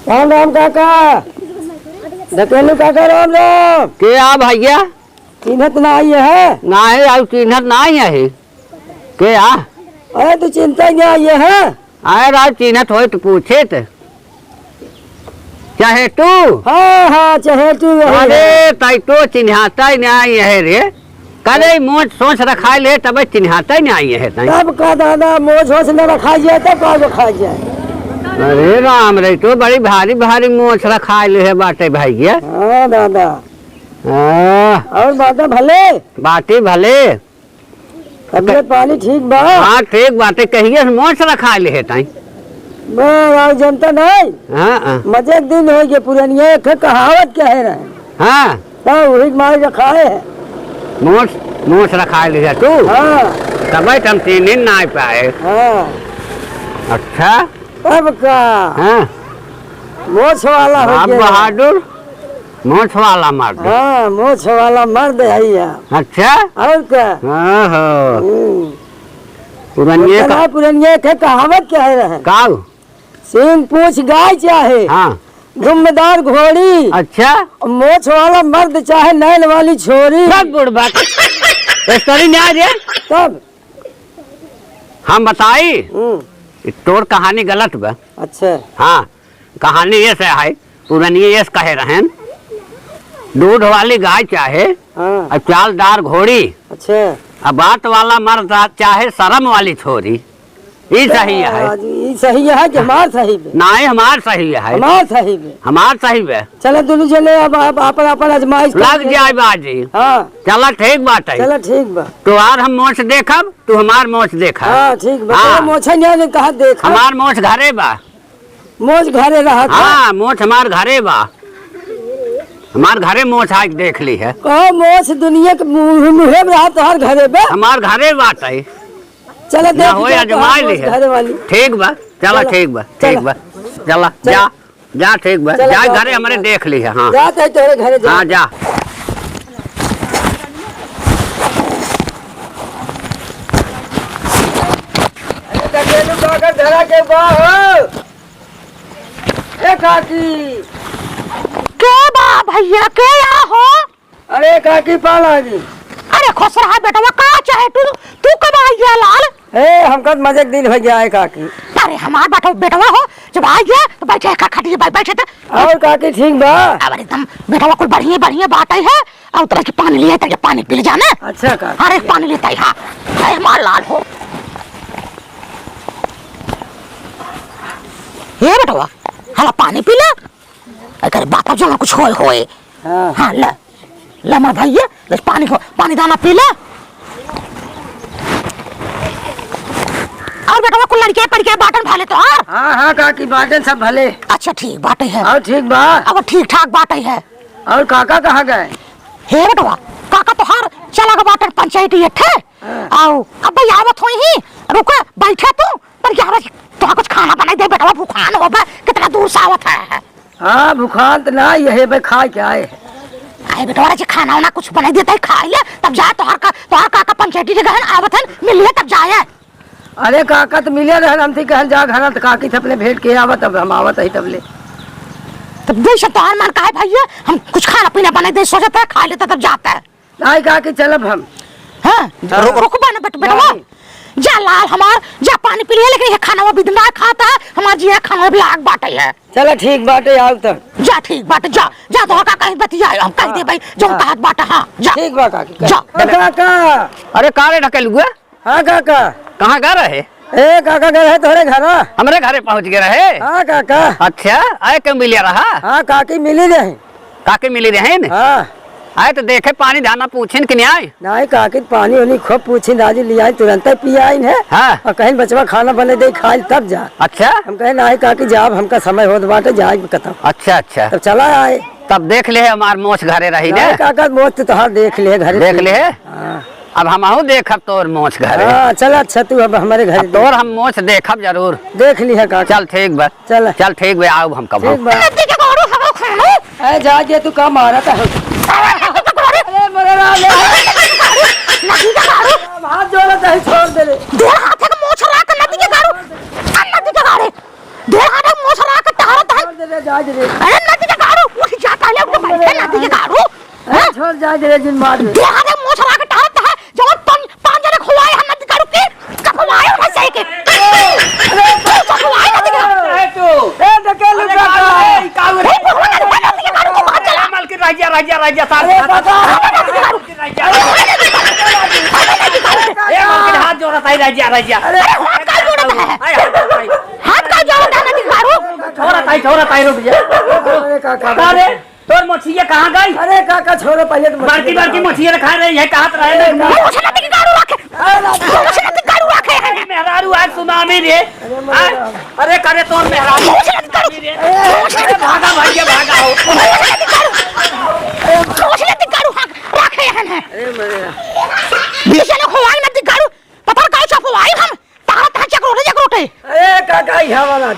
राम राम काका। ढकेलू काका राम राम। के आ भैया चिन्हत ना आई है? ना है आज चिन्हत ना आई है के आ अरे तू चिंता नहीं आई है? आए राज चिन्हत हो तो पूछे तो चाहे तू। हाँ हाँ चाहे तू। अरे तई तो चिन्हाता ही नहीं आई है रे कदे मोच सोच रखा ले तब चिन्हाता ही नहीं आई है तई। तब का दादा मोच सोच न रखा जाए तब का खा जाए। अरे राम रे तो बड़ी भारी भारी मोच रखा ले है बाटे भैया। हाँ दादा। और दादा भले बाटे भले तबियत पानी ठीक बा? हाँ ठीक बाटे कहिए मोच रखा ले है तई। मैं जनता नहीं। हाँ मजे एक दिन हो गए पुरानिया कहावत क्या है रहे। हाँ तो वही मार रखाए है। मोच मोच रखा ले है तू। हाँ तब तुम 3 दिन ना आ पाए। हाँ अच्छा तब का हाँ मोछ वाला हो आप गया। बहादुर मोछ वाला मर्द। हाँ मोछ वाला मर्द है या। अच्छा और क्या? पुरानिया का पुरानिया के कहावत क्या है रहे। काऊ सींग पूछ गाय चाहे हाँ जुम्मेदार घोड़ी। अच्छा मोछ वाला मर्द चाहे नैन वाली छोरी। सब बुढ़बा स्टोरी नहीं आ रही तब हम बताई तोर कहानी गलत बा। अच्छा हाँ कहानी ये से है पुरानिया ये कहे रहे दूध वाली गाय चाहे हाँ और चालदार घोड़ी अच्छा और बात वाला मर्द चाहे शर्म वाली छोरी। ये सही है। ये सही है कि हमार सही बे? नहीं हमार सही है। हमार सही बे। हमार सही है। चलो दोनों चले अब अपन अपन आजमाइश लग जाए बाजी। हाँ चला ठीक बात है। चलो ठीक बा। तो आर हम मोच देखब तू हमार मोच देखा। हाँ ठीक बा। हाँ। मोछ नहीं कहा देख हमार मोच घरे बा। मोछ घरे रहा। हाँ मोच हमार घरे बा। हमार घरे मोच आज देख ली है। कहो मोछ दुनिया के मुँह में रहा तो हर घरे बे। हमार घरे बात है। चलो ना हो अजमा ली है। घरे वाली ठीक बा चला ठीक बा ठीक बा चला जा जा ठीक बा जा घरे हमारे देख ली है। हाँ जाते हैं तेरे घरे जा। हाँ जा धरा के बाहो ए काकी के बा भैया के या हो। अरे काकी पाला जी। अरे खुश रहा बेटा का चाहे तू कब आई है लाल। ए हमका मजे दिन हो गया है काकी। अरे हमार बेटवा हो जब आई है तो बैठे खटिए बैठे थे। और काकी ठीक बा? अब एकदम बेटवा कुल बढ़िया बढ़िया बात है और तरह की पानी लिए ताकि पानी पी जाने। अच्छा काकी। अरे पानी लेता है। हाँ अरे हमार लाल हो ये बेटवा हाला पानी पी ले। अगर बात जो कुछ होए हाँ हाँ ले मार भैया बस पानी दाना पी ले। और बेटा कुल लड़के पड़ के बाटन भाले तो यार। हाँ हाँ काकी बाटन सब भले। अच्छा ठीक बाटे है। और ठीक बा? अब ठीक ठाक बाटे है। और काका कहाँ गए? हे बेटवा काका तो हर चला गया बाटन पंचायत ये थे। आओ अब भाई आवत हुई ही रुको बैठे तू पर यार तो कुछ खाना बना दे बेटवा भूखान हो बे कितना दूर से आवत है। हाँ भूखान तो ना ये भाई खा के आए। अरे बेटवा जी खाना वाना कुछ बना देता है खा ले तब जाए तो हर काका पंचायती जगह आवत है मिलिए तब जाए। अरे काका तो मिले रहे हम थी कहल जा घर तो काकी थपले भेंट के आवत अब हम आवत है तबले। तब देश तोहार मान का है भैया हम कुछ खाना पीना बना दे सोचता है खा लेता तब जाता है। नहीं काकी चलब हम। हाँ रुक बना बेटवा जा लाल हमार जा पानी पी ले लेकिन ये खाना वो बिदना खाता है हमार जी खाना भी आग बाटे है। चलो ठीक बाटे आओ तब। जा ठीक बाटे जा जा तो का कहीं बतिया हम कह दे भाई जो कहत बाटे। हाँ जा ठीक बा काकी जा काका। अरे कारे ढकेल हुआ। हाँ काका। कहाँ गए रहे? ए काका गए है तोरे घर? हमारे घरे पहुँच गए रहे। हाँ काका। अच्छा आए क्यों मिलिया रहा? हाँ काकी मिली रहे। काके मिली रहे न? हाँ आए तो देखे पानी दाना पूछिन कि नहीं आए? नहीं काकी पानी वानी खूब पूछी दादी लिया तुरंत पी आई है। हाँ और कहीं बचवा खाना बने दे खा तब जा। अच्छा हम कहे नहीं काकी जाब हमका समय होत बाटे जाए कतम। अच्छा अच्छा तब चला आए। तब देख ले हमार मोच घरे रही ने। काका मोच तो देख ले घर देख ले। हाँ अब हम देखब तोर मोच घरे। हाँ चल अच्छा तू अब हमारे घर तोर हम मोच देखब जरूर। देख ली है काका। चल ठीक बा चल चल ठीक बा आओ हम कब। ठीक बा। जा के तू काम आ रहा था। अरे मरे राम हाथ जोड़ा था छोड़ दे ले। देर हाथ का मोछ रहा कर नदी के गारू नदी के गारे देर हाथ का मोछ रहा कर तारा था अरे जा दे रे अरे नदी के गाड़ू उठ जा पहले उठ बैठे नदी के गाड़ू अरे छोड़ जा दे रे जिन मार दे देखा रे मुंह छला के टारत है जब पांच जने खुआए हम नदी गाड़ू के कखवाए ना सही के अरे कखवाए नदी के है तू ए डकेलू काका अरे भगवान नदी के गाड़ू को मार चला माल के राजा साहब अरे काका ए माल के हाथ जोड़ा ताई राजा अरे हाथ का जोड़त है हाथ का जोड़त है नदी गाड़ू छोड़ा ताई रुक जा अरे काका अरे तोर मछिया कहाँ गई अरे काका छोड़ो पहले तो बाल्टी मछिया खा रही है कहाँ रहे मुंह छला नदी के गाड़ू रखे मुंह छला नदी गाड़ू रखे मेहरारू आज सुनामी रे अरे करे तोर मेहरारू रे अरे भागा भैया भागा हो मुंह छला नदी गाड़ू रखे हैं अरे मेरे बीच में खुआए नदी गाड़ू पता का छपवाई हम तारा चक्रोटे अरे काका यहाँ वाला